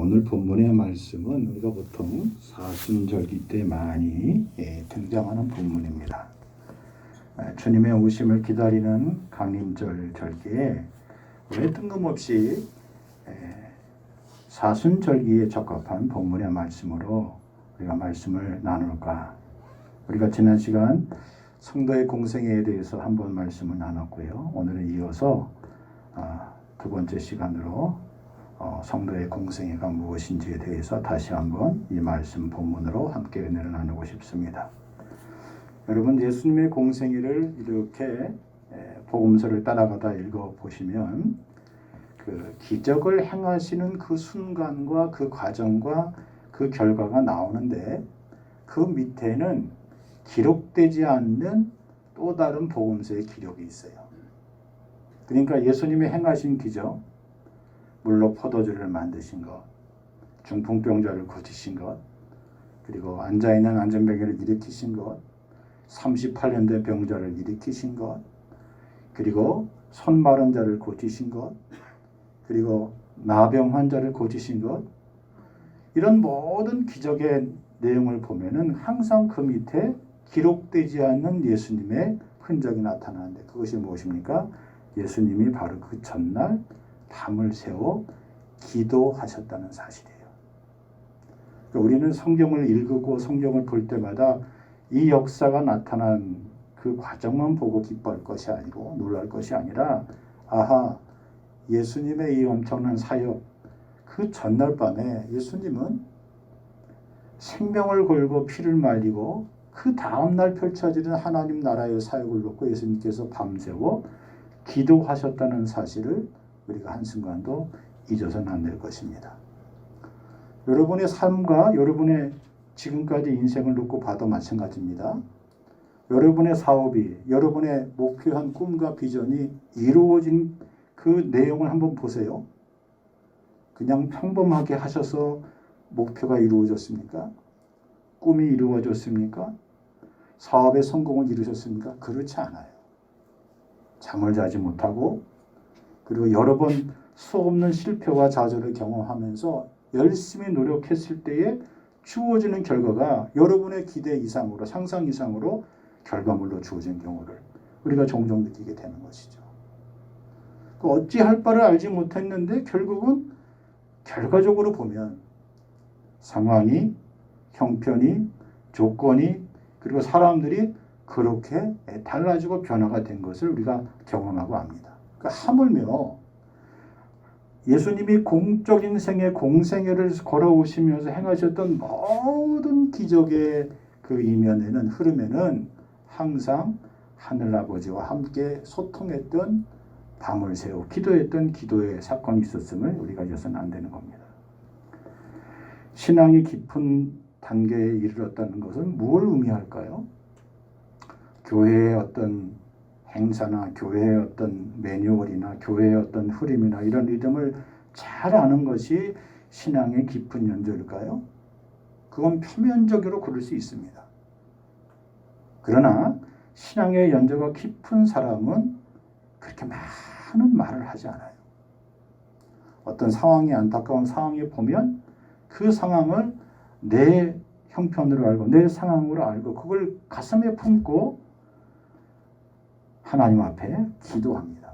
오늘 본문의 말씀은 우리가 보통 사순절기 때 많이 등장하는 본문입니다. 주님의 오심을 기다리는 강림절 절기에 왜 뜬금없이 사순절기에 적합한 본문의 말씀으로 우리가 말씀을 나눌까? 우리가 지난 시간 성도의 공생애에 대해서 한번 말씀을 나눴고요. 오늘은 이어서 두 번째 시간으로 성도의 공생애가 무엇인지에 대해서 다시 한번 이 말씀 본문으로 함께 은혜를 나누고 싶습니다. 여러분, 예수님의 공생애를 이렇게 복음서를 따라가다 읽어보시면 그 기적을 행하시는 그 순간과 그 과정과 그 결과가 나오는데 그 밑에는 기록되지 않는 또 다른 복음서의 기록이 있어요. 그러니까 예수님이 행하신 기적, 물로 포도주를 만드신 것, 중풍병자를 고치신 것, 그리고 앉아있는 안전병자를 일으키신 것, 38년 된 병자를 일으키신 것, 그리고 손 마른 자를 고치신 것, 그리고 나병 환자를 고치신 것, 이런 모든 기적의 내용을 보면은 항상 그 밑에 기록되지 않는 예수님의 흔적이 나타나는데 그것이 무엇입니까? 예수님이 바로 그 전날 밤을 새워 기도하셨다는 사실이에요. 그러니까 우리는 성경을 읽고 성경을 볼 때마다 이 역사가 나타난 그 과정만 보고 기뻐할 것이 아니고 놀랄 것이 아니라 아하, 예수님의 이 엄청난 사역, 그 전날 밤에 예수님은 생명을 걸고 피를 말리고 그 다음날 펼쳐지는 하나님 나라의 사역을 놓고 예수님께서 밤새워 기도하셨다는 사실을 우리가 한순간도 잊어서는 안 될 것입니다. 여러분의 삶과 여러분의 지금까지 인생을 놓고 봐도 마찬가지입니다. 여러분의 사업이, 여러분의 목표한 꿈과 비전이 이루어진 그 내용을 한번 보세요. 그냥 평범하게 하셔서 목표가 이루어졌습니까? 꿈이 이루어졌습니까? 사업의 성공을 이루셨습니까? 그렇지 않아요. 잠을 자지 못하고 그리고 여러 번 수없는 실패와 좌절을 경험하면서 열심히 노력했을 때에 주어지는 결과가 여러분의 기대 이상으로, 상상 이상으로 결과물로 주어진 경우를 우리가 종종 느끼게 되는 것이죠. 어찌할 바를 알지 못했는데 결국은 결과적으로 보면 상황이, 형편이, 조건이, 그리고 사람들이 그렇게 달라지고 변화가 된 것을 우리가 경험하고 압니다. 그러니까 하물며 예수님이 공적인 생애, 공생애를 걸어오시면서 행하셨던 모든 기적의 그 이면에는, 흐름에는 항상 하늘아버지와 함께 소통했던, 밤을 새워 기도했던 기도의 사건이 있었음을 우리가 잊어서는 안 되는 겁니다. 신앙이 깊은 단계에 이르렀다는 것은 무엇을 의미할까요? 교회의 어떤 행사나 교회의 어떤 매뉴얼이나 교회의 어떤 흐름이나 이런 리듬을 잘 아는 것이 신앙의 깊은 연조일까요? 그건 표면적으로 그럴 수 있습니다. 그러나 신앙의 연조가 깊은 사람은 그렇게 많은 말을 하지 않아요. 어떤 상황이, 안타까운 상황에 보면 그 상황을 내 형편으로 알고 내 상황으로 알고 그걸 가슴에 품고 하나님 앞에 기도합니다.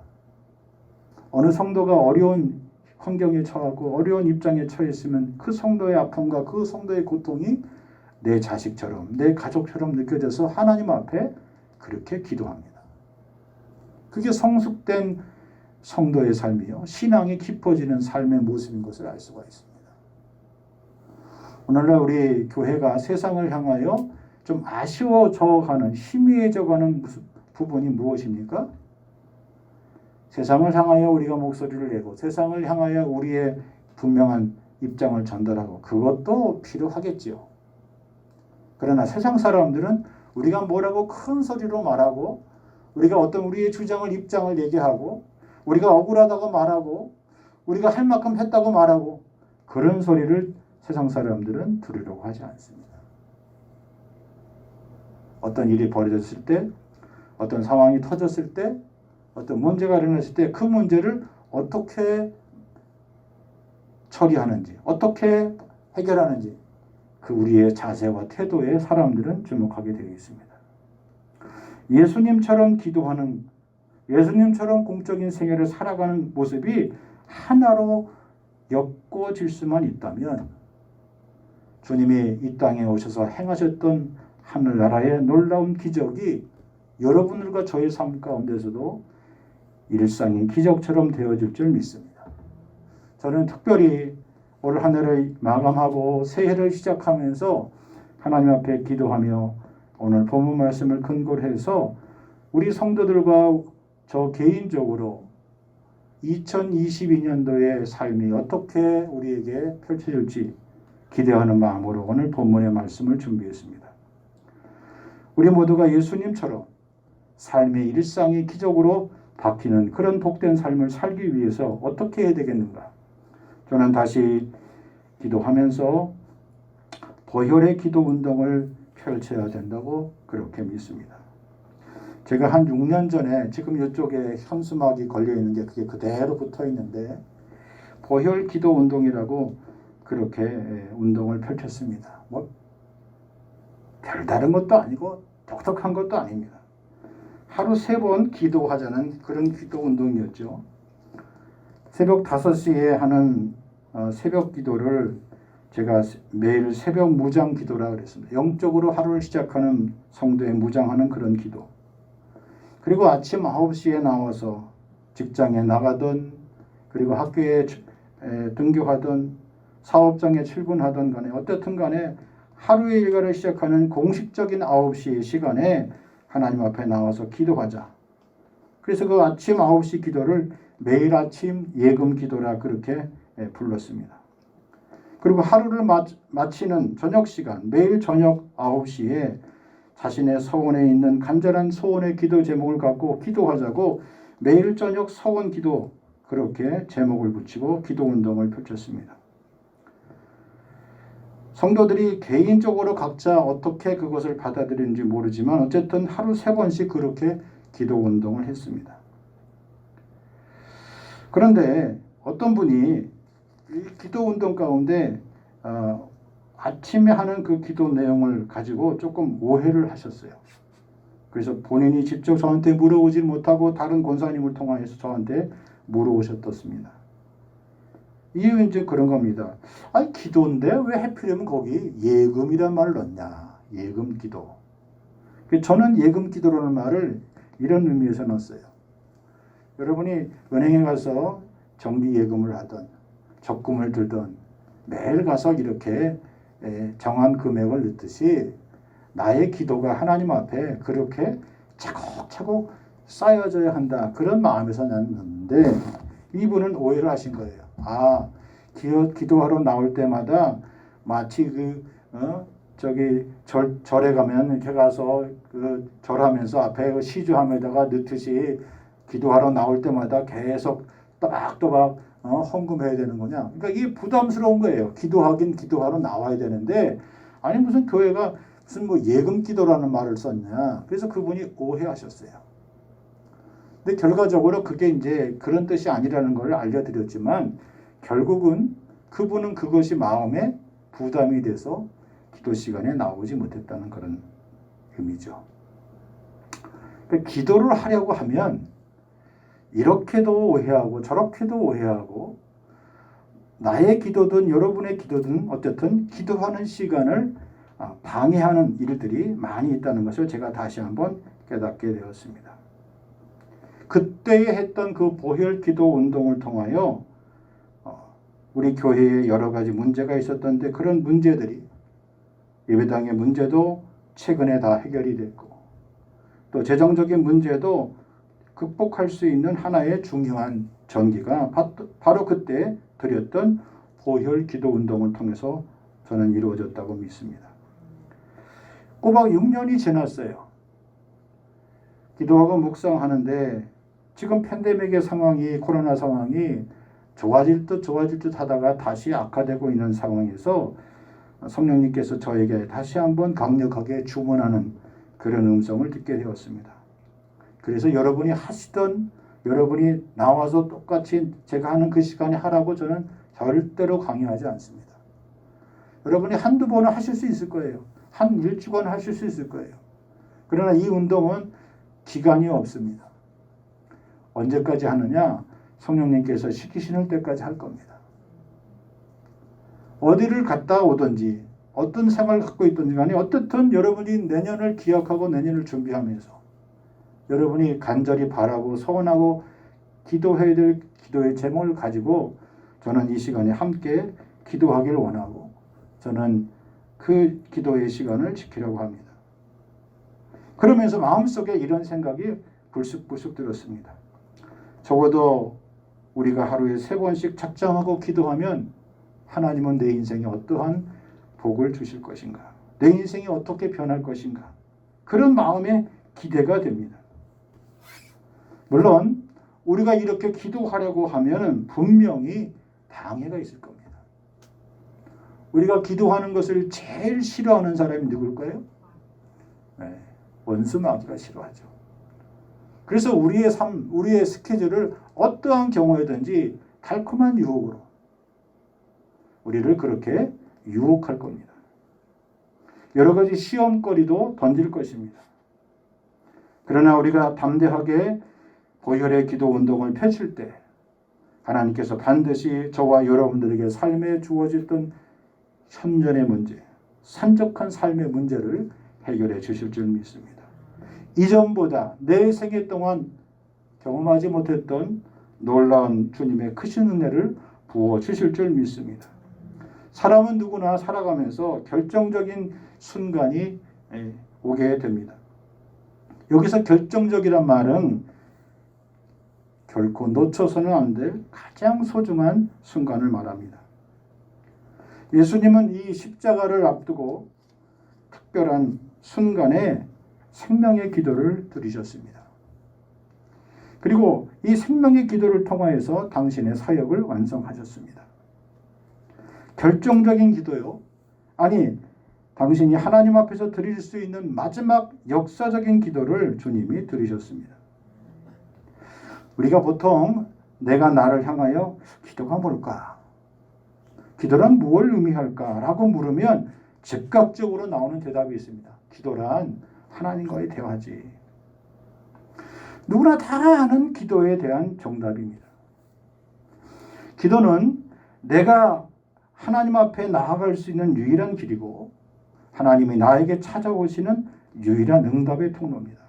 어느 성도가 어려운 환경에 처하고 어려운 입장에 처했으면 그 성도의 아픔과 그 성도의 고통이 내 자식처럼, 내 가족처럼 느껴져서 하나님 앞에 그렇게 기도합니다. 그게 성숙된 성도의 삶이요, 신앙이 깊어지는 삶의 모습인 것을 알 수가 있습니다. 오늘날 우리 교회가 세상을 향하여 좀 아쉬워져가는, 희미해져가는 부분이 무엇입니까? 세상을 향하여 우리가 목소리를 내고 세상을 향하여 우리의 분명한 입장을 전달하고 그것도 필요하겠지요. 그러나 세상 사람들은 우리가 뭐라고 큰 소리로 말하고 우리가 어떤 우리의 주장을, 입장을 얘기하고 우리가 억울하다고 말하고 우리가 할 만큼 했다고 말하고 그런 소리를 세상 사람들은 들으려고 하지 않습니다. 어떤 일이 벌어졌을 때, 어떤 상황이 터졌을 때, 어떤 문제가 일어났을 때 그 문제를 어떻게 처리하는지, 어떻게 해결하는지 그 우리의 자세와 태도에 사람들은 주목하게 되어 있습니다. 예수님처럼 기도하는, 예수님처럼 공적인 생애를 살아가는 모습이 하나로 엮어질 수만 있다면 주님이 이 땅에 오셔서 행하셨던 하늘나라의 놀라운 기적이 여러분들과 저의 삶 가운데서도 일상이 기적처럼 되어질 줄 믿습니다. 저는 특별히 올 한 해를 마감하고 새해를 시작하면서 하나님 앞에 기도하며 오늘 본문 말씀을 근거로 해서 우리 성도들과 저 개인적으로 2022년도의 삶이 어떻게 우리에게 펼쳐질지 기대하는 마음으로 오늘 본문의 말씀을 준비했습니다. 우리 모두가 예수님처럼 삶의 일상이 기적으로 바뀌는 그런 복된 삶을 살기 위해서 어떻게 해야 되겠는가? 저는 다시 기도하면서 보혈의 기도 운동을 펼쳐야 된다고 그렇게 믿습니다. 제가 한 6년 전에 지금 이쪽에 현수막이 걸려 있는 게 그게 그대로 붙어 있는데 보혈 기도 운동이라고 그렇게 운동을 펼쳤습니다. 뭐 별다른 것도 아니고 독특한 것도 아닙니다. 하루 3번 기도하자는 그런 기도 운동이었죠. 새벽 5시에 하는 새벽 기도를 제가 매일 새벽 무장 기도라 그랬습니다. 영적으로 하루를 시작하는 성도의 무장하는 그런 기도. 그리고 아침 9시에 나와서 직장에 나가든 그리고 학교에 등교하든 사업장에 출근하든 간에 어떻든 간에 하루의 일과를 시작하는 공식적인 9시의 시간에 하나님 앞에 나와서 기도하자. 그래서 그 아침 9시 기도를 매일 아침 예금 기도라 그렇게 불렀습니다. 그리고 하루를 마치는 저녁 시간, 매일 저녁 9시에 자신의 서원에 있는 간절한 소원의 기도 제목을 갖고 기도하자고 매일 저녁 서원 기도 그렇게 제목을 붙이고 기도 운동을 펼쳤습니다. 성도들이 개인적으로 각자 어떻게 그것을 받아들이는지 모르지만 어쨌든 하루 3번씩 그렇게 기도 운동을 했습니다. 그런데 어떤 분이 이 기도 운동 가운데 아침에 하는 그 기도 내용을 가지고 조금 오해를 하셨어요. 그래서 본인이 직접 저한테 물어보지 못하고 다른 권사님을 통해서 저한테 물어보셨습니다. 이유는 이제 그런 겁니다. 아니 기도인데 왜 하필이면 거기 예금이란 말을 넣냐. 예금 기도. 저는 예금 기도라는 말을 이런 의미에서 넣었어요. 여러분이 은행에 가서 정기 예금을 하든 적금을 들든 매일 가서 이렇게 정한 금액을 넣듯이 나의 기도가 하나님 앞에 그렇게 차곡차곡 쌓여져야 한다. 그런 마음에서 나는 넣는데 이분은 오해를 하신 거예요. 기도하러 나올 때마다 마치 절에 가면 이렇게 가서 그 절하면서 앞에 시주함에다가 넣듯이 기도하러 나올 때마다 계속 또박또박 헌금해야 되는 거냐. 그러니까 이게 부담스러운 거예요. 기도하러 나와야 되는데 아니 무슨 교회가 무슨 뭐 예금 기도라는 말을 썼냐. 그래서 그분이 오해하셨어요. 근데 결과적으로 그게 이제 그런 뜻이 아니라는 걸 알려드렸지만 결국은 그분은 그것이 마음에 부담이 돼서 기도 시간에 나오지 못했다는 그런 의미죠. 그러니까 기도를 하려고 하면 이렇게도 오해하고 저렇게도 오해하고 나의 기도든 여러분의 기도든 어쨌든 기도하는 시간을 방해하는 일들이 많이 있다는 것을 제가 다시 한번 깨닫게 되었습니다. 그때에 했던 그 보혈 기도 운동을 통하여 우리 교회에 여러 가지 문제가 있었던데 그런 문제들이 예배당의 문제도 최근에 다 해결이 됐고 또 재정적인 문제도 극복할 수 있는 하나의 중요한 전기가 바로 그때 드렸던 보혈 기도 운동을 통해서 저는 이루어졌다고 믿습니다. 꼬박 6년이 지났어요. 기도하고 묵상하는데 지금 팬데믹의 상황이 코로나 상황이 좋아질 듯 하다가 다시 악화되고 있는 상황에서 성령님께서 저에게 다시 한번 강력하게 주문하는 그런 음성을 듣게 되었습니다. 그래서 여러분이 하시던 여러분이 나와서 똑같이 제가 하는 그 시간에 하라고 저는 절대로 강요하지 않습니다. 여러분이 한두 번은 하실 수 있을 거예요. 한 일주간 하실 수 있을 거예요. 그러나 이 운동은 기간이 없습니다. 언제까지 하느냐? 성령님께서 시키시는 때까지 할 겁니다. 어디를 갔다 오든지 어떤 생활을 갖고 있든지 간에 어떻든 여러분이 내년을 기약하고 내년을 준비하면서 여러분이 간절히 바라고 소원하고 기도해야 될 기도의 제목을 가지고 저는 이 시간에 함께 기도하기를 원하고 저는 그 기도의 시간을 지키려고 합니다. 그러면서 마음속에 이런 생각이 불쑥불쑥 들었습니다. 적어도 우리가 하루에 3번씩 작정하고 기도하면 하나님은 내 인생에 어떠한 복을 주실 것인가? 내 인생이 어떻게 변할 것인가? 그런 마음에 기대가 됩니다. 물론 우리가 이렇게 기도하려고 하면 분명히 방해가 있을 겁니다. 우리가 기도하는 것을 제일 싫어하는 사람이 누굴까요? 네, 원수 마귀가 싫어하죠. 그래서 우리의 삶, 우리의 스케줄을 어떠한 경우에든지 달콤한 유혹으로 우리를 그렇게 유혹할 겁니다. 여러 가지 시험거리도 던질 것입니다. 그러나 우리가 담대하게 보혈의 기도 운동을 펼칠 때 하나님께서 반드시 저와 여러분들에게 삶에 주어졌던 현존의 문제, 산적한 삶의 문제를 해결해 주실 줄 믿습니다. 이전보다 내 생애 동안 경험하지 못했던 놀라운 주님의 크신 은혜를 부어 주실 줄 믿습니다. 사람은 누구나 살아가면서 결정적인 순간이 오게 됩니다. 여기서 결정적이란 말은 결코 놓쳐서는 안 될 가장 소중한 순간을 말합니다. 예수님은 이 십자가를 앞두고 특별한 순간에 생명의 기도를 드리셨습니다. 그리고 이 생명의 기도를 통하여서 당신의 사역을 완성하셨습니다. 결정적인 기도요. 아니, 당신이 하나님 앞에서 드릴 수 있는 마지막 역사적인 기도를 주님이 드리셨습니다. 우리가 보통 내가 나를 향하여 기도가 뭘까? 기도란 무엇을 의미할까? 라고 물으면 즉각적으로 나오는 대답이 있습니다. 기도란 하나님과의 대화지. 누구나 다 아는 기도에 대한 정답입니다. 기도는 내가 하나님 앞에 나아갈 수 있는 유일한 길이고 하나님이 나에게 찾아오시는 유일한 응답의 통로입니다.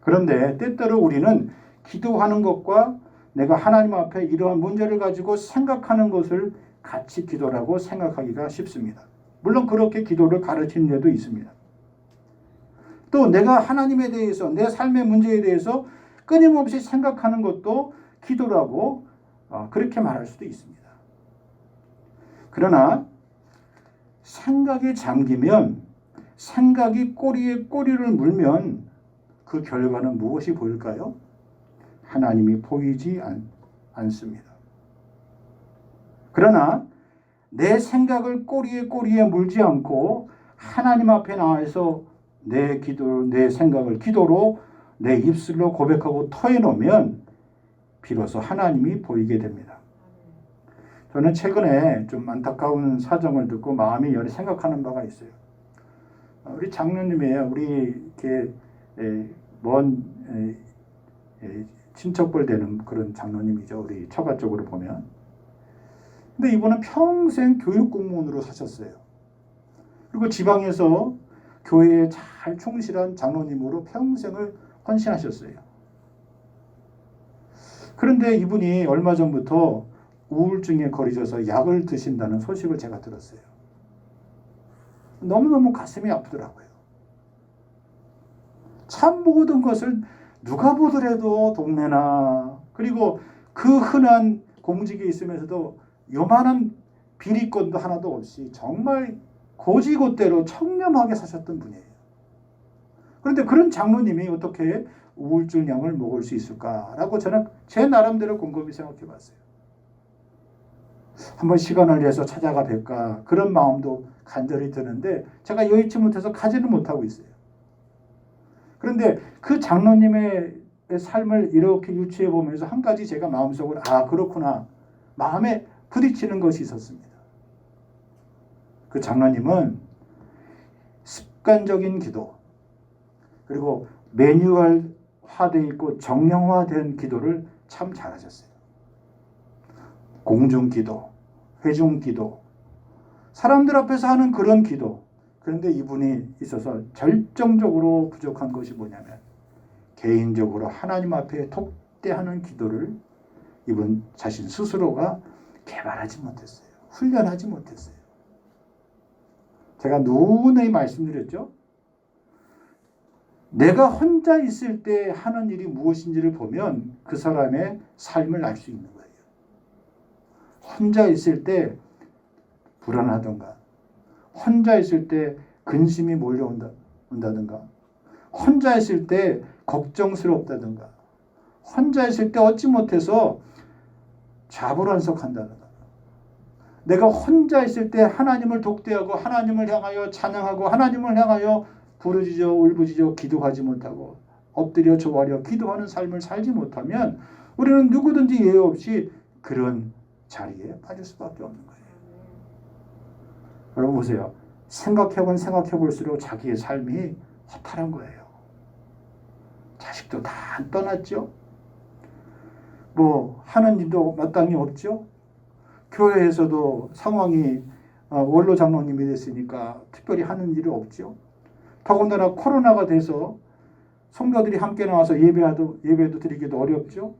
그런데 때때로 우리는 기도하는 것과 내가 하나님 앞에 이러한 문제를 가지고 생각하는 것을 같이 기도라고 생각하기가 쉽습니다. 물론 그렇게 기도를 가르치는 데도 있습니다. 또 내가 하나님에 대해서 내 삶의 문제에 대해서 끊임없이 생각하는 것도 기도라고 그렇게 말할 수도 있습니다. 그러나 생각이 잠기면 생각이 꼬리에 꼬리를 물면 그 결과는 무엇이 보일까요? 하나님이 보이지 않습니다. 그러나 내 생각을 꼬리에 물지 않고 하나님 앞에 나와서 내 기도, 내 생각을 기도로 내 입술로 고백하고 터해놓으면 비로소 하나님이 보이게 됩니다. 저는 최근에 좀 안타까운 사정을 듣고 마음이 열이 생각하는 바가 있어요. 우리 장로님이에요. 우리 이렇게 먼 친척벌 되는 그런 장로님이죠. 우리 처가 쪽으로 보면. 근데 이분은 평생 교육 공무원으로 사셨어요. 그리고 지방에서 교회에 잘 충실한 장로님으로 평생을 헌신하셨어요. 그런데 이분이 얼마 전부터 우울증에 걸리셔서 약을 드신다는 소식을 제가 들었어요. 너무너무 가슴이 아프더라고요. 참 모든 것을 누가 보더라도 동네나 그리고 그 흔한 공직에 있으면서도 요만한 비리권도 하나도 없이 정말 고지고대로 청렴하게 사셨던 분이에요. 그런데 그런 장로님이 어떻게 우울증 약을 먹을 수 있을까라고 저는 제 나름대로 곰곰이 생각해 봤어요. 한번 시간을 내서 찾아가 뵐까 그런 마음도 간절히 드는데 제가 여의치 못해서 가지는 못하고 있어요. 그런데 그 장로님의 삶을 이렇게 유추해 보면서 한 가지 제가 마음속으로 그렇구나 마음에 부딪히는 것이 있었습니다. 그 장로님은 습관적인 기도, 그리고 매뉴얼화되어 있고 정형화된 기도를 참 잘하셨어요. 공중기도, 회중기도, 사람들 앞에서 하는 그런 기도. 그런데 이분이 있어서 절정적으로 부족한 것이 뭐냐면 개인적으로 하나님 앞에 독대하는 기도를 이분 자신 스스로가 개발하지 못했어요. 훈련하지 못했어요. 제가 누누이 말씀드렸죠. 내가 혼자 있을 때 하는 일이 무엇인지를 보면 그 사람의 삶을 알 수 있는 거예요. 혼자 있을 때 불안하던가, 혼자 있을 때 근심이 몰려온다든가, 혼자 있을 때 걱정스럽다든가, 혼자 있을 때 얻지 못해서 좌불안석한다든가, 내가 혼자 있을 때 하나님을 독대하고 하나님을 향하여 찬양하고 하나님을 향하여 부르짖어 울부짖어 기도하지 못하고 엎드려 조아려 기도하는 삶을 살지 못하면 우리는 누구든지 예외 없이 그런 자리에 빠질 수밖에 없는 거예요. 여러분 보세요. 생각해볼수록 자기의 삶이 허탈한 거예요. 자식도 다 떠났죠. 뭐 하는 일도 마땅히 없죠. 교회에서도 상황이 원로 장로님이 됐으니까 특별히 하는 일이 없죠. 더군다나 코로나가 돼서 성도들이 함께 나와서 예배도 드리기도 어렵죠.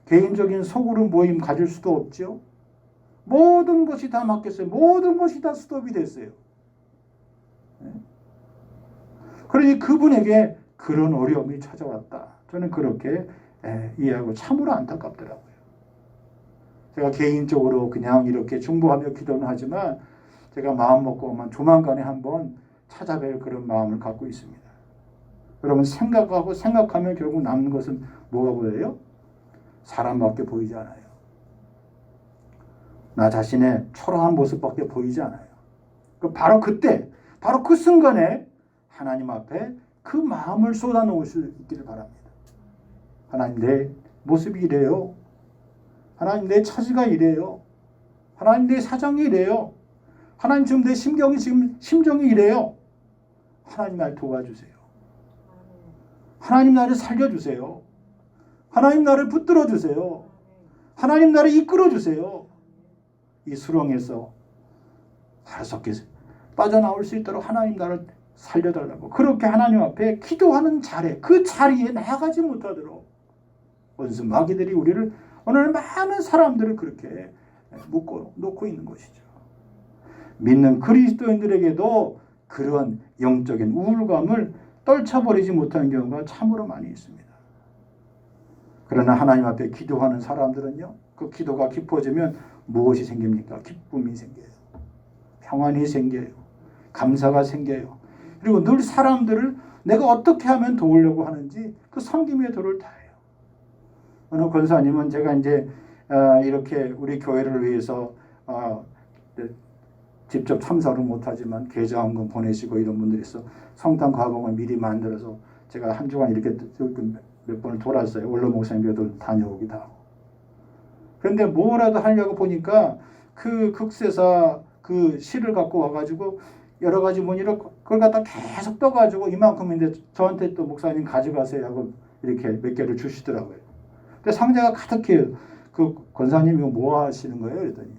개인적인 소그룹 모임 가질 수도 없죠. 모든 것이 다 막혔어요. 모든 것이 다 스톱이 됐어요. 그러니 그분에게 그런 어려움이 찾아왔다. 저는 그렇게 이해하고 참으로 안타깝더라고요. 제가 개인적으로 그냥 이렇게 중보하며 기도는 하지만 제가 마음 먹고만 조만간에 한번 찾아뵐 그런 마음을 갖고 있습니다. 여러분 생각하면 결국 남는 것은 뭐가 보여요? 사람밖에 보이지 않아요. 나 자신의 초라한 모습밖에 보이지 않아요. 바로 그때, 바로 그 순간에 하나님 앞에 그 마음을 쏟아놓을 수 있기를 바랍니다. 하나님 내 모습이 이래요. 하나님 내 처지가 이래요. 하나님 내 사정이 이래요. 하나님 지금 내 심정이 이래요. 하나님 날 도와주세요. 하나님 나를 살려주세요. 하나님 나를 붙들어주세요. 하나님 나를 이끌어주세요. 이 수렁에서 하루속히 빠져나올 수 있도록 하나님 나를 살려달라고 그렇게 하나님 앞에 기도하는 자리에 그 자리에 나아가지 못하도록 원수 마귀들이 우리를 오늘 많은 사람들을 그렇게 묶어 놓고 있는 것이죠. 믿는 그리스도인들에게도 그런 영적인 우울감을 떨쳐버리지 못하는 경우가 참으로 많이 있습니다. 그러나 하나님 앞에 기도하는 사람들은요, 그 기도가 깊어지면 무엇이 생깁니까? 기쁨이 생겨요. 평안이 생겨요. 감사가 생겨요. 그리고 늘 사람들을 내가 어떻게 하면 도우려고 하는지 그 섬김의 도를 다해요. 어느 권사님은 제가 이제 이렇게 우리 교회를 위해서 직접 참석을 못하지만 계좌원금 보내시고 이런 분들이 있어 성탄 가공을 미리 만들어서 제가 한 주간 이렇게 몇 번을 돌았어요. 원로 목사님들도 다녀오기도 하고. 그런데 뭐라도 하려고 보니까 그 극세사 그 실을 갖고 와가지고 여러 가지 문의를 그걸 갖다 계속 떠가지고 이만큼인데 저한테 또 목사님 가져가세요 하고 이렇게 몇 개를 주시더라고요. 근데 상자가 가득해요. 그 권사님 이거 뭐 하시는 거예요? 그랬더니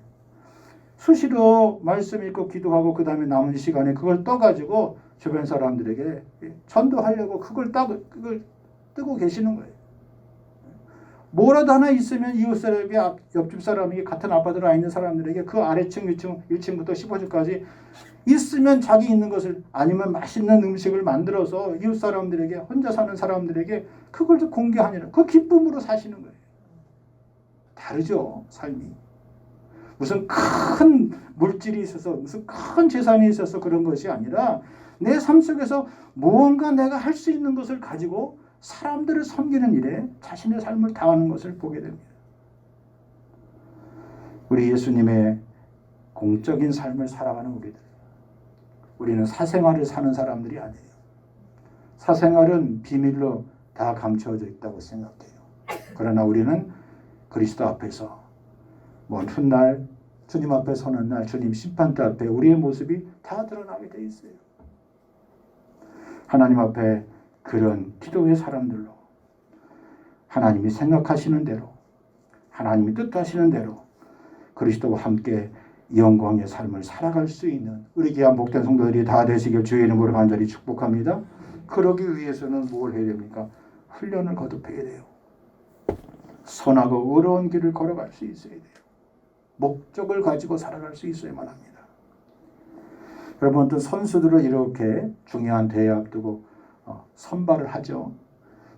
수시로 말씀 읽고 기도하고 그 다음에 남은 시간에 그걸 떠가지고 주변 사람들에게 전도하려고 그걸 뜨고 계시는 거예요. 뭐라도 하나 있으면 이웃 사람이 옆집 사람이 같은 아파트로 와 있는 사람들에게 그 아래층, 위층, 1층부터 15층까지 있으면 자기 있는 것을 아니면 맛있는 음식을 만들어서 이웃 사람들에게 혼자 사는 사람들에게 그걸 공개하느라 그 기쁨으로 사시는 거예요. 다르죠, 삶이. 무슨 큰 물질이 있어서 무슨 큰 재산이 있어서 그런 것이 아니라 내 삶 속에서 무언가 내가 할 수 있는 것을 가지고 사람들을 섬기는 일에 자신의 삶을 다하는 것을 보게 됩니다. 우리 예수님의 공적인 삶을 살아가는 우리는 사생활을 사는 사람들이 아니에요. 사생활은 비밀로 다 감춰져 있다고 생각해요. 그러나 우리는 그리스도 앞에서 먼 훗날 주님 앞에 서는 날 주님 심판대 앞에 우리의 모습이 다 드러나게 돼 있어요. 하나님 앞에 그런 기도의 사람들로 하나님이 생각하시는 대로 하나님이 뜻하시는 대로 그리스도와 함께 영광의 삶을 살아갈 수 있는 우리 귀한 복된 성도들이 다 되시길 주의 이름으로 간절히 축복합니다. 그러기 위해서는 뭘 해야 됩니까? 훈련을 거듭해야 돼요. 선하고 의로운 길을 걸어갈 수 있어야 돼요. 목적을 가지고 살아갈 수 있어야만 합니다. 여러분 또 선수들을 이렇게 중요한 대회 앞두고 선발을 하죠.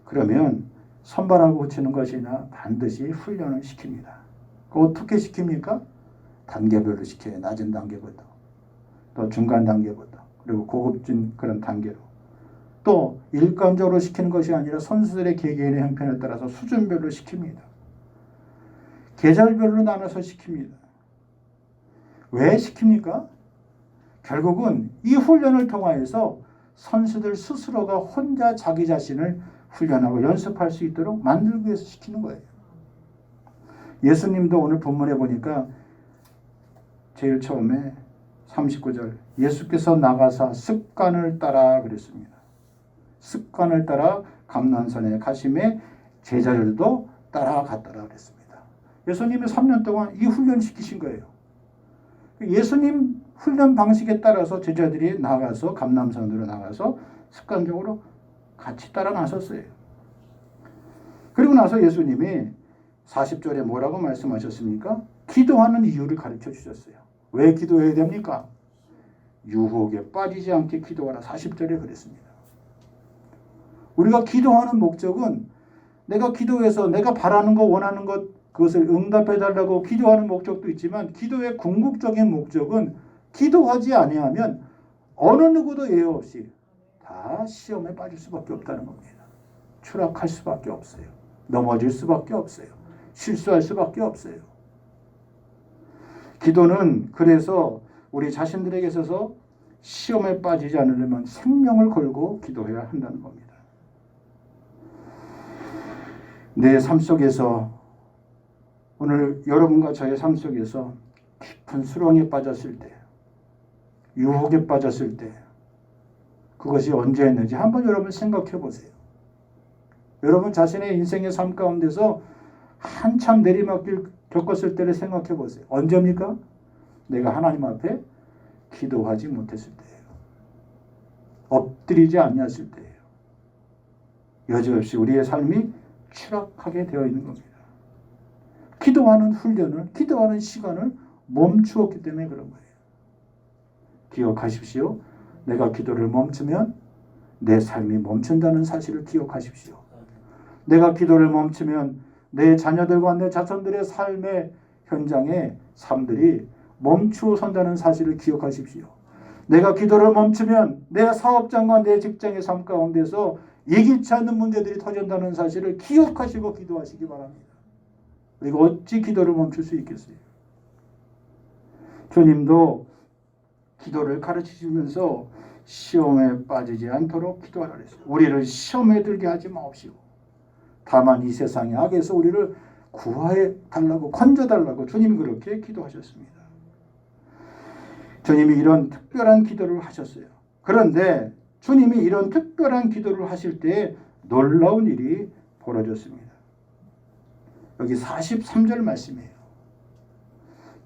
그러면 선발하고 치는 것이나 반드시 훈련을 시킵니다. 어떻게 시킵니까? 단계별로 시켜요. 낮은 단계부터 또 중간 단계부터 그리고 고급진 그런 단계로 또 일관적으로 시키는 것이 아니라 선수들의 개개인의 형편에 따라서 수준별로 시킵니다. 계절별로 나눠서 시킵니다. 왜 시킵니까? 결국은 이 훈련을 통하여서 선수들 스스로가 혼자 자기 자신을 훈련하고 연습할 수 있도록 만들기 위해서 시키는 거예요. 예수님도 오늘 본문에 보니까 제일 처음에 39절 예수께서 나가사 습관을 따라 그랬습니다. 습관을 따라 감난산에 가심에 제자들도 따라갔더라 그랬습니다. 예수님이 3년 동안 이 훈련 시키신 거예요. 예수님 훈련 방식에 따라서 제자들이 나가서 감람산으로 나가서 습관적으로 같이 따라 나섰어요. 그리고 나서 예수님이 40절에 뭐라고 말씀하셨습니까? 기도하는 이유를 가르쳐 주셨어요. 왜 기도해야 됩니까? 유혹에 빠지지 않게 기도하라. 40절에 그랬습니다. 우리가 기도하는 목적은 내가 기도해서 내가 바라는 것 원하는 것 그것을 응답해 달라고 기도하는 목적도 있지만 기도의 궁극적인 목적은 기도하지 아니하면 어느 누구도 예외 없이 다 시험에 빠질 수밖에 없다는 겁니다. 추락할 수밖에 없어요. 넘어질 수밖에 없어요. 실수할 수밖에 없어요. 기도는 그래서 우리 자신들에게 있어서 시험에 빠지지 않으려면 생명을 걸고 기도해야 한다는 겁니다. 내 삶 속에서 오늘 여러분과 저의 삶 속에서 깊은 수렁에 빠졌을 때 유혹에 빠졌을 때 그것이 언제였는지 한번 여러분 생각해 보세요. 여러분 자신의 인생의 삶 가운데서 한참 내리막길 겪었을 때를 생각해 보세요. 언제입니까? 내가 하나님 앞에 기도하지 못했을 때예요. 엎드리지 아니했을 때예요. 여지없이 우리의 삶이 추락하게 되어 있는 겁니다. 기도하는 훈련을, 기도하는 시간을 멈추었기 때문에 그런 거예요. 기억하십시오. 내가 기도를 멈추면 내 삶이 멈춘다는 사실을 기억하십시오. 내가 기도를 멈추면 내 자녀들과 내 자손들의 삶의 현장에 삶들이 멈추어 선다는 사실을 기억하십시오. 내가 기도를 멈추면 내 사업장과 내 직장의 삶 가운데서 예기치 않는 문제들이 터진다는 사실을 기억하시고 기도하시기 바랍니다. 그리고 어찌 기도를 멈출 수 있겠어요? 주님도 기도를 가르치시면서 시험에 빠지지 않도록 기도하라 그랬어요. 우리를 시험에 들게 하지 마옵시고 다만 이 세상의 악에서 우리를 구하해 달라고 건져 달라고 주님이 그렇게 기도하셨습니다. 주님이 이런 특별한 기도를 하셨어요. 그런데 주님이 이런 특별한 기도를 하실 때 놀라운 일이 벌어졌습니다. 여기 43절 말씀이에요.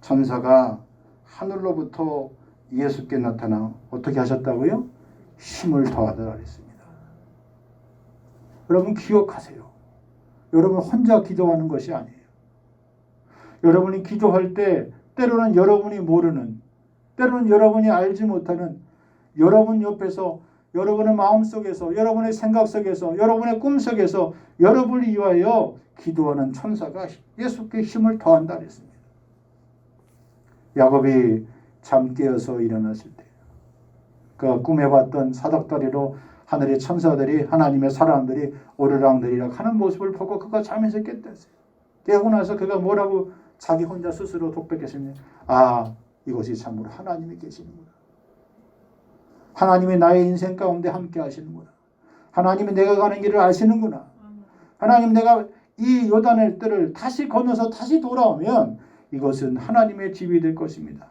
천사가 하늘로부터 예수께 나타나 어떻게 하셨다고요? 힘을 더하더라 그랬습니다. 여러분 기억하세요. 여러분 혼자 기도하는 것이 아니에요. 여러분이 기도할 때 때로는 여러분이 모르는, 때로는 여러분이 알지 못하는 여러분 옆에서 여러분의 마음속에서 여러분의 생각 속에서 여러분의 꿈속에서 여러분을 위하여 기도하는 천사가 예수께 힘을 더한다 그랬습니다. 야곱이 잠 깨어서 일어났을 때 그 꿈에 봤던 사닥다리로 하늘의 천사들이 하나님의 사람들이 오르락내리락 하는 모습을 보고 그가 잠에서 깼댔어요. 깨고 나서 그가 뭐라고 자기 혼자 스스로 독백했습니다. 아, 이것이 참으로 하나님이 계시는구나. 하나님이 나의 인생 가운데 함께 하시는구나. 하나님이 내가 가는 길을 아시는구나. 하나님 내가 이 요단의 뜰을 다시 건너서 다시 돌아오면 이것은 하나님의 집이 될 것입니다.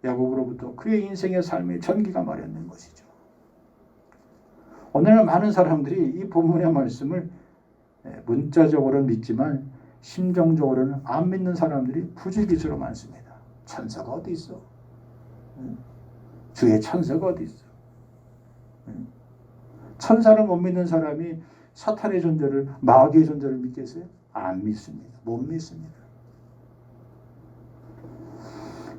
야곱으로부터 그의 인생의 삶의 전기가 마련된 것이죠. 오늘날 많은 사람들이 이 본문의 말씀을 문자적으로는 믿지만 심정적으로는 안 믿는 사람들이 부지기수로 많습니다. 천사가 어디 있어? 주의 천사가 어디 있어? 천사를 못 믿는 사람이 사탄의 존재를, 마귀의 존재를 믿겠어요? 안 믿습니다. 못 믿습니다.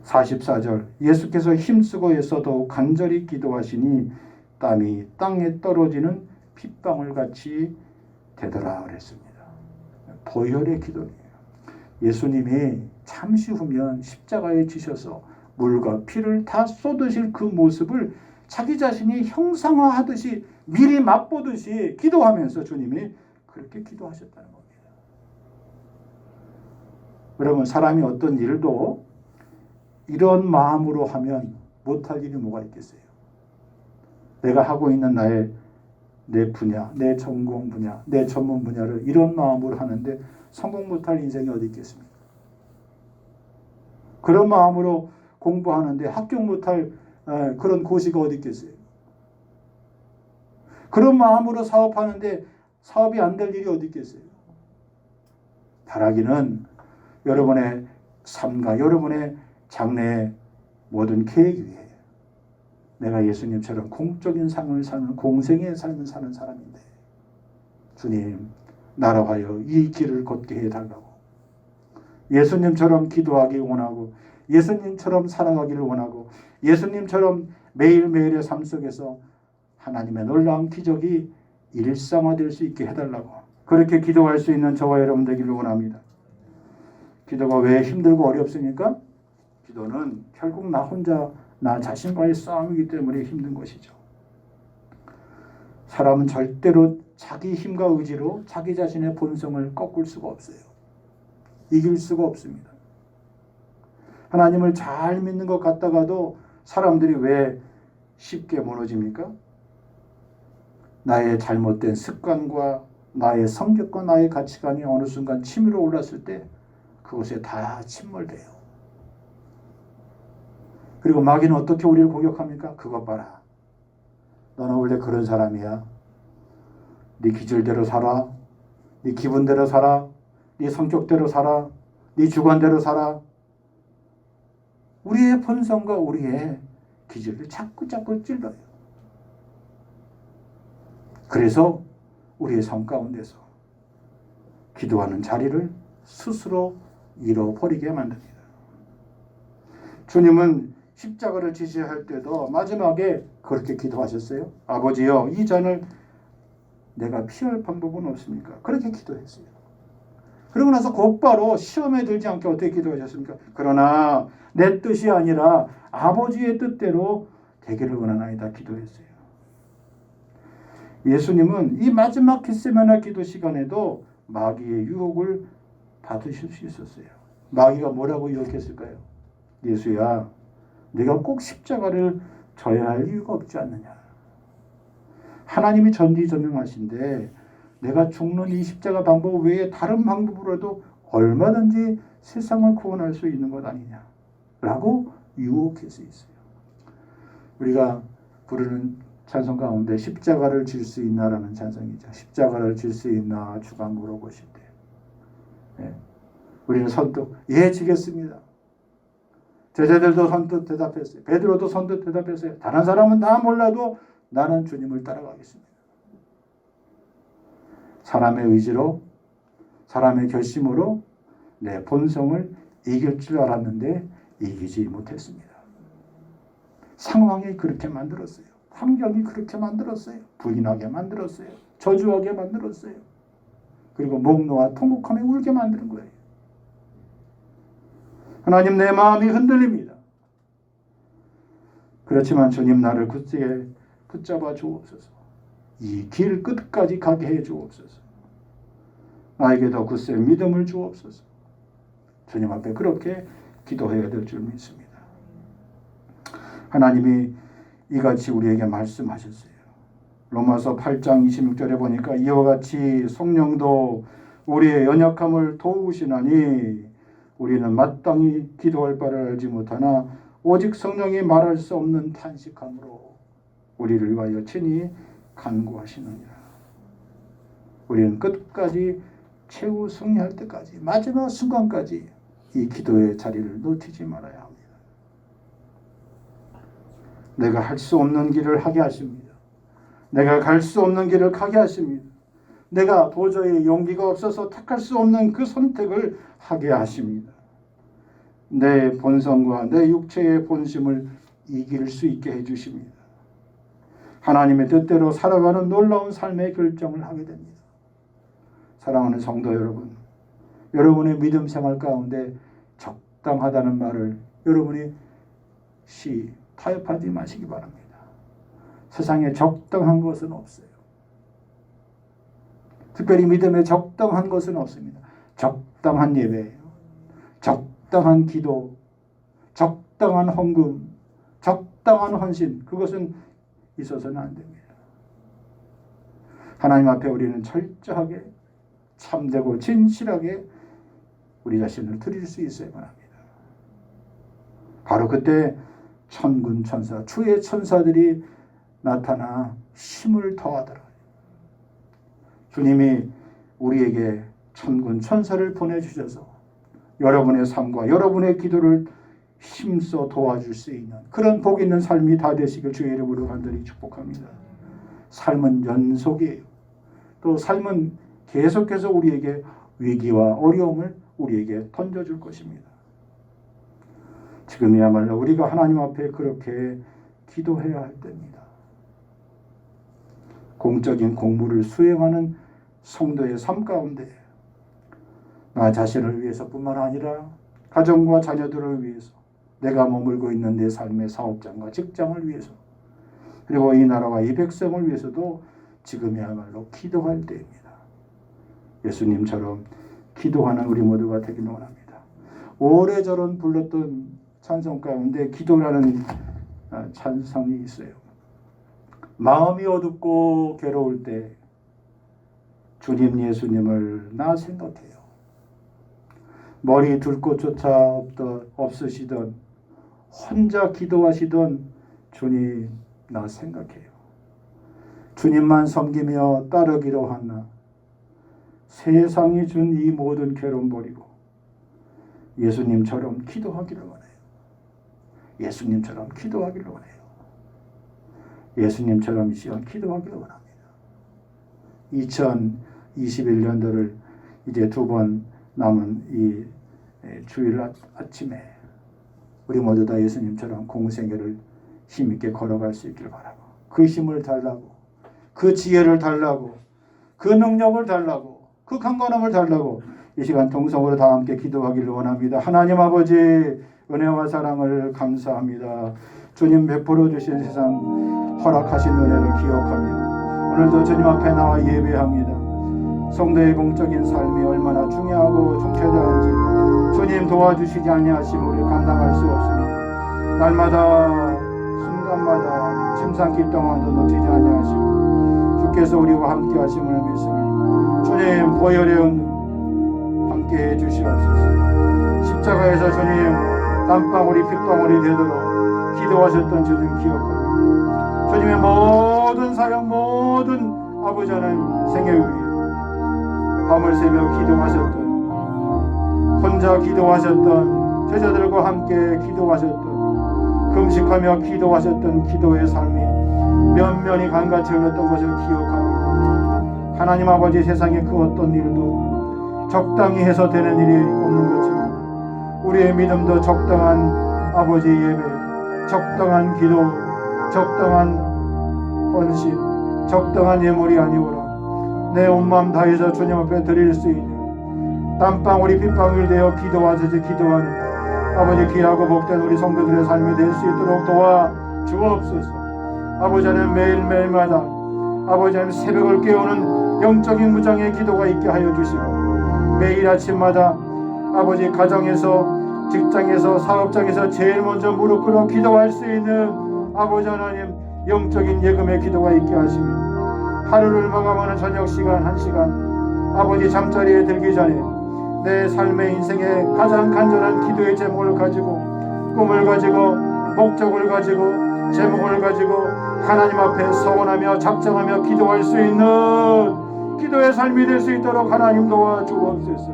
44절 예수께서 힘쓰고 애써도 간절히 기도하시니 땀이 땅에 떨어지는 핏방울 같이 되더라 그랬습니다. 보혈의 기도예요. 예수님이 잠시 후면 십자가에 지셔서 물과 피를 다 쏟으실 그 모습을 자기 자신이 형상화하듯이 미리 맛보듯이 기도하면서 주님이 그렇게 기도하셨다는 겁니다. 여러분, 사람이 어떤 일도 이런 마음으로 하면 못할 일이 뭐가 있겠어요? 내가 하고 있는 내 분야, 내 전공 분야, 내 전문 분야를 이런 마음으로 하는데 성공 못할 인생이 어디 있겠습니까? 그런 마음으로 공부하는데 합격 못할 그런 고시가 어디 있겠어요? 그런 마음으로 사업하는데 사업이 안 될 일이 어디 있겠어요? 바라기는 여러분의 삶과 여러분의 장래의 모든 계획 위에 내가 예수님처럼 공적인 삶을 사는 공생의 삶을 사는 사람인데 주님 나로 하여 이 길을 걷게 해달라고 예수님처럼 기도하기 원하고 예수님처럼 살아가기를 원하고 예수님처럼 매일매일의 삶 속에서 하나님의 놀라운 기적이 일상화될 수 있게 해달라고 그렇게 기도할 수 있는 저와 여러분 되기를 원합니다. 기도가 왜 힘들고 어렵습니까? 기도는 결국 나 혼자 나 자신과의 싸움이기 때문에 힘든 것이죠. 사람은 절대로 자기 힘과 의지로 자기 자신의 본성을 꺾을 수가 없어요. 이길 수가 없습니다. 하나님을 잘 믿는 것 같다가도 사람들이 왜 쉽게 무너집니까? 나의 잘못된 습관과 나의 성격과 나의 가치관이 어느 순간 치밀어 올랐을 때 그것에 다 침몰돼요. 그리고 마귀는 어떻게 우리를 공격합니까? 그것 봐라. 너는 원래 그런 사람이야. 네 기질대로 살아. 네 기분대로 살아. 네 성격대로 살아. 네 주관대로 살아. 우리의 본성과 우리의 기질을 자꾸 찔러요. 그래서 우리의 삶 가운데서 기도하는 자리를 스스로 잃어버리게 만듭니다. 주님은 십자가를 지시할 때도 마지막에 그렇게 기도하셨어요. 아버지여 이 잔을 내가 피할 방법은 없습니까? 그렇게 기도했어요. 그러고 나서 곧바로 시험에 들지 않게 어떻게 기도하셨습니까? 그러나 내 뜻이 아니라 아버지의 뜻대로 되기를 원하나이다 기도했어요. 예수님은 이 마지막 겟세마네 기도 시간에도 마귀의 유혹을 받으실 수 있었어요. 마귀가 뭐라고 유혹했을까요? 예수야, 네가 꼭 십자가를 져야 할 이유가 없지 않느냐. 하나님이 전지전능하신데 내가 죽는 이 십자가 방법 외에 다른 방법으로도 얼마든지 세상을 구원할 수 있는 것 아니냐 라고 유혹할 수 있어요. 우리가 부르는 찬송 가운데 십자가를 질 수 있나라는 찬송이죠. 십자가를 질 수 있나 주가 물어보실 때 우리는 선뜻 예 지겠습니다. 제자들도 선뜻 대답했어요. 베드로도 선뜻 대답했어요. 다른 사람은 다 몰라도 나는 주님을 따라가겠습니다. 사람의 의지로 사람의 결심으로 내 본성을 이길 줄 알았는데 이기지 못했습니다. 상황이 그렇게 만들었어요. 환경이 그렇게 만들었어요. 부인하게 만들었어요. 저주하게 만들었어요. 그리고 목 놓아 통곡하며 울게 만드는 거예요. 하나님 내 마음이 흔들립니다. 그렇지만 주님 나를 굳게 붙잡아 주옵소서. 이 길 끝까지 가게 해 주옵소서. 나에게 더 굳센 믿음을 주옵소서. 주님 앞에 그렇게 기도해야 될 줄 믿습니다. 하나님이 이같이 우리에게 말씀하셨어요. 로마서 8장 26절에 보니까 이와 같이 성령도 우리의 연약함을 도우시나니 우리는 마땅히 기도할 바를 알지 못하나 오직 성령이 말할 수 없는 탄식함으로 우리를 위하여 친히 간구하시느니라. 우리는 끝까지 최후 승리할 때까지 마지막 순간까지 이 기도의 자리를 놓치지 말아야 합니다. 내가 할 수 없는 길을 하게 하십니다. 내가 갈 수 없는 길을 가게 하십니다. 내가 도저히 용기가 없어서 택할 수 없는 그 선택을 하게 하십니다. 내 본성과 내 육체의 본심을 이길 수 있게 해주십니다. 하나님의 뜻대로 살아가는 놀라운 삶의 결정을 하게 됩니다. 사랑하는 성도 여러분, 여러분의 믿음 생활 가운데 적당하다는 말을 여러분이 타협하지 마시기 바랍니다. 세상에 적당한 것은 없어요. 특별히 믿음에 적당한 것은 없습니다. 적당한 예배예요. 적당한 기도, 적당한 헌금, 적당한 헌신, 그것은 있어서는 안 됩니다. 하나님 앞에 우리는 철저하게 참되고 진실하게 우리 자신을 드릴 수 있어야만 합니다. 바로 그때 천군 천사, 주의 천사들이 나타나 힘을 더하더라. 주님이 우리에게 천군 천사를 보내주셔서 여러분의 삶과 여러분의 기도를 힘써 도와줄 수 있는 그런 복 있는 삶이 다 되시길 주의 이름으로 간절히 축복합니다. 삶은 연속이에요. 또 삶은 계속해서 우리에게 위기와 어려움을 우리에게 던져줄 것입니다. 지금이야말로 우리가 하나님 앞에 그렇게 기도해야 할 때입니다. 공적인 공무를 수행하는 성도의 삶 가운데 나 자신을 위해서뿐만 아니라 가정과 자녀들을 위해서, 내가 머물고 있는 내 삶의 사업장과 직장을 위해서, 그리고 이 나라와 이 백성을 위해서도 지금이야말로 기도할 때입니다. 예수님처럼 기도하는 우리 모두가 되기를 원합니다. 오래전에 불렀던 찬송 가운데 기도라는 찬송이 있어요. 마음이 어둡고 괴로울 때 주님 예수님을 나 생각해요. 머리 둘 곳조차 없으시던 혼자 기도하시던 주님 나 생각해요. 주님만 섬기며 따르기로 하나 세상이 준 이 모든 괴로움 버리고 예수님처럼 기도하기를 원해요. 예수님처럼 기도하기를 원해요. 예수님처럼 기도하기를 원합니다. 2021년도를 이제 2번 남은 이 주일 아침에 우리 모두 다 예수님처럼 공생애를 힘있게 걸어갈 수 있기를 바라고, 그 힘을 달라고, 그 지혜를 달라고, 그 능력을 달라고, 그 강건함을 달라고 이 시간 통성으로 다 함께 기도하기를 원합니다. 하나님 아버지 은혜와 사랑을 감사합니다. 주님 베풀어 주신 세상 허락하신 은혜를 기억하며 오늘도 주님 앞에 나와 예배합니다. 성도의 공적인 삶이 얼마나 중요하고 중차대한지 주님 도와주시지 아니하심으로 감당할 수 없으니 날마다 순간마다 침상길 동안도 놓치지 아니하시고 주께서 우리와 함께 하심을 믿습니다. 주님 보혈의 함께해 주시옵소서. 십자가에서 주님 땀방울이 핏방울이 되도록 기도하셨던 주님 기억합니다. 주님의 모든 사역 모든 아버지 하나님 생애 위에 밤을 새며 기도하셨던, 혼자 기도하셨던, 제자들과 함께 기도하셨던, 금식하며 기도하셨던 기도의 삶이 면면이 간같이 흘렀던 것을 기억합니다. 하나님 아버지 세상에 그 어떤 일도 적당히 해서 되는 일이 없는 것처럼 우리의 믿음도 적당한 아버지 예배, 적당한 기도, 적당한 헌신, 적당한 예물이 아니오라. 내 온 마음 다해서 주님 앞에 드릴 수 있는 땀방울이 핏방울이 되어 기도하듯이 기도하는 아버지 귀하고 복된 우리 성도들의 삶이 될 수 있도록 도와주옵소서. 아버지 하나님 매일매일마다 아버지 하나님 새벽을 깨우는 영적인 무장의 기도가 있게 하여 주시고 매일 아침마다 아버지 가정에서 직장에서 사업장에서 제일 먼저 무릎 꿇어 기도할 수 있는 아버지 하나님 영적인 예금의 기도가 있게 하시며 하루를 마감하는 저녁 시간 1시간 아버지 잠자리에 들기 전에 내 삶의 인생에 가장 간절한 기도의 제목을 가지고, 꿈을 가지고, 목적을 가지고, 제목을 가지고 하나님 앞에 서원하며 작정하며 기도할 수 있는 기도의 삶이 될 수 있도록 하나님 도와주옵소서.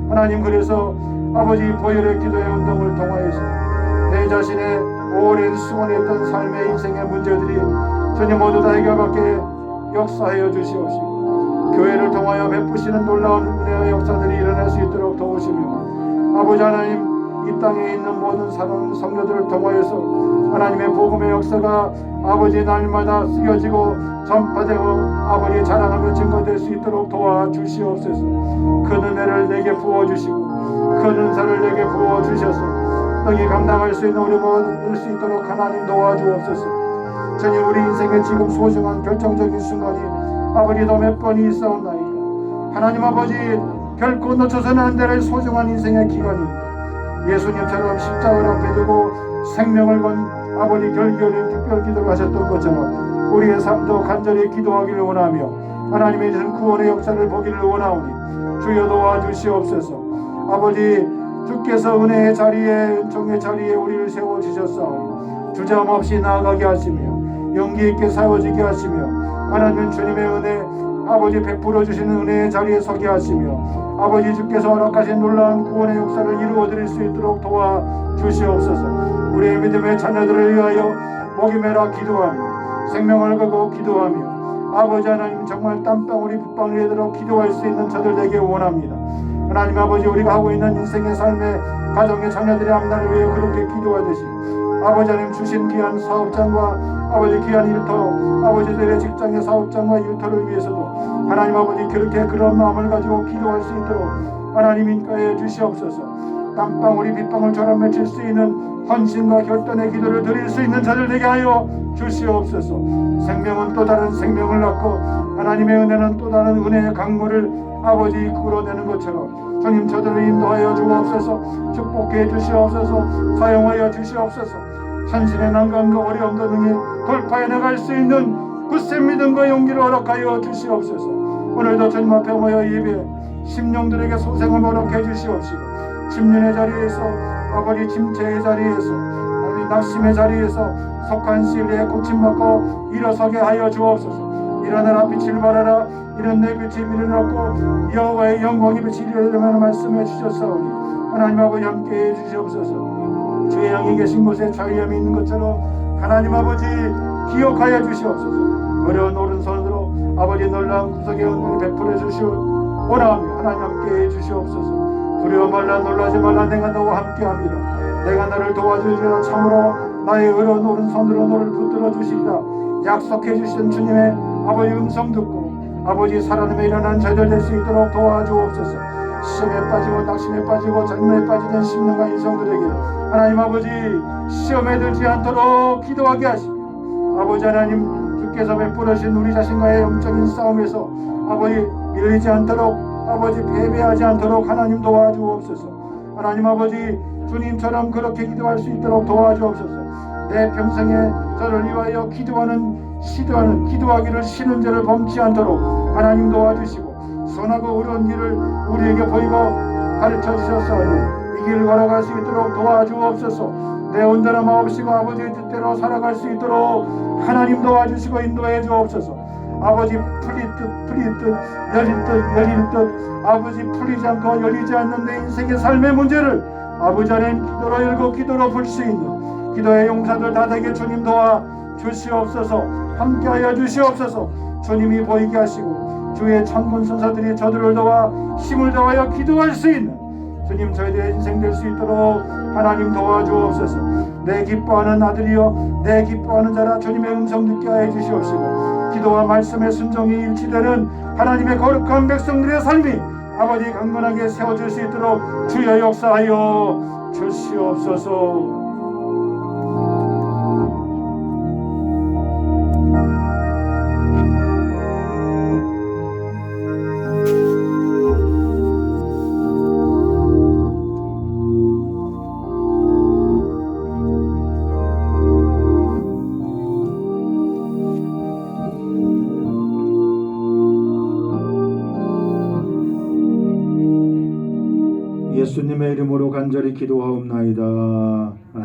하나님, 그래서 아버지 보혈의 기도의 운동을 통하여서 내 자신의 오랜 수고했던 삶의 인생의 문제들이 주님 모두 다 해결받게 역사하여 주시옵시고, 교회를 통하여 베푸시는 놀라운 은혜의 역사들이 일어날 수 있도록 도우시며, 아버지 하나님, 이 땅에 있는 모든 사랑 성도들을 통하여서 하나님의 복음의 역사가 아버지 날마다 쓰여지고 전파되고 아버지 자랑하며 증거될 수 있도록 도와주시옵소서. 그 은혜를 내게 부어주시고 그 은사를 내게 부어주셔서 너희 감당할 수 있는 우리 모두 될 수 있도록 하나님 도와주옵소서. 주님, 우리 인생의 지금 소중한 결정적인 순간이 아버지도 몇 번이 있사옵나이까 하나님 아버지, 결코 놓쳐서는 안 될 소중한 인생의 기간입니다. 예수님처럼 십자가를 앞에 두고 생명을 건 아버지 결기어린 특별 기도를 하셨던 것처럼 우리의 삶도 간절히 기도하기를 원하며 하나님의 이런 구원의 역사를 보기를 원하오니 주여 도와주시옵소서. 아버지, 주께서 은혜의 자리에, 은총의 자리에 우리를 세워주셨사오니 주저함없이 나아가게 하시며 용기 있게 세워지게 하시며 하나님 주님의 은혜 아버지 베풀어 주시는 은혜의 자리에 서게 하시며 아버지 주께서 허락하신 놀라운 구원의 역사를 이루어드릴 수 있도록 도와주시옵소서. 우리의 믿음의 자녀들을 위하여 목이 메라 기도하며 생명을 걸고 기도하며 아버지 하나님, 정말 땀방울이 빗방울이 되도록 기도할 수 있는 저들 되게 원합니다. 하나님 아버지, 우리가 하고 있는 인생의 삶의 가정의 자녀들의 앞날을 위해 그렇게 기도하듯이 아버지 하나님 주신 귀한 사업장과 아버지 귀한 일터, 아버지들의 직장의 사업장과 일터를 위해서도 하나님 아버지 그렇게 그런 마음을 가지고 기도할 수 있도록 하나님 인가해 주시옵소서. 땀방울이 빗방울처럼 맺힐 수 있는 헌신과 결단의 기도를 드릴 수 있는 자들 되게 하여 주시옵소서. 생명은 또 다른 생명을 낳고 하나님의 은혜는 또 다른 은혜의 강물을 아버지 끌어내는 것처럼 주님 저들을 인도하여 주옵소서. 축복해 주시옵소서. 사용하여 주시옵소서. 현실의 난관과 어려움도 능히 돌파해 나갈 수 있는 굳센 믿음과 용기를 허락하여 주시옵소서. 오늘도 주님 앞에 모여 예배 심령들에게 소생을 허락해 주시옵시고, 침륜의 자리에서 아버지 침체의 자리에서 아버지 낙심의 자리에서 속한 신뢰에 고침받고 일어서게 하여 주옵소서. 일어나라 빛을 발하라. 이런 내 빛이 일어났고 여호와의 영광이 빛이 일어나는 말씀해 주셨사오니 하나님 아버지 함께해 주시옵소서. 주의 영이 계신 곳에 자유함이 있는 것처럼 하나님 아버지 기억하여 주시옵소서. 어려운 오른손으로 아버지 놀라운 구속의 은혜를 베풀어 주시오 원하오며 하나님 함께해 주시옵소서. 두려워 말라, 놀라지 말라, 내가 너와 함께함이라. 내가 너를 도와주리라. 참으로 나의 어려운 오른손으로 너를 붙들어 주시리라. 약속해 주신 주님의 아버지 음성 듣고 아버지 살아남에 일어난 저희들 될 수 있도록 도와주옵소서. 시험에 빠지고 낙심에 빠지고 절망에 빠지는 심령과 인성들에게 하나님 아버지 시험에 들지 않도록 기도하게 하시며 아버지 하나님 주께서 베풀으신 우리 자신과의 영적인 싸움에서 아버지 밀리지 않도록 아버지 패배하지 않도록 하나님 도와주옵소서. 하나님 아버지 주님처럼 그렇게 기도할 수 있도록 도와주옵소서. 내 평생에 저를 위하여 시도하는 기도하기를 쉬는 죄를 범치 않도록 하나님 도와주시고 선하고 의로운 길을 우리에게 보이고 가르쳐 주셨사오니 이 길을 걸어갈 수 있도록 도와주옵소서. 내 온전한 마음씨가 아버지의 뜻대로 살아갈 수 있도록 하나님 도와주시고 인도해 주옵소서. 아버지 풀릴 듯 열릴 듯 아버지 풀리지 않고 열리지 않는 내 인생의 삶의 문제를 아버지 안에 기도로 열고 기도로 풀 수 있는 기도의 용사들 다 되게 주님 도와 주시옵소서. 함께하여 주시옵소서. 주님이 보이게 하시고 주의 천군 선사들이 저들을 도와 힘을 더하여 기도할 수 있는 주님 저희들의 인생 될 수 있도록 하나님 도와주옵소서. 내 기뻐하는 아들이여 내 기뻐하는 자라 주님의 음성 듣게 하여 주시옵시고 기도와 말씀의 순종이 일치되는 하나님의 거룩한 백성들의 삶이 아버지 강건하게 세워질 수 있도록 주여 역사하여 주시옵소서. 예수님의 이름으로 간절히 기도하옵나이다. 아멘.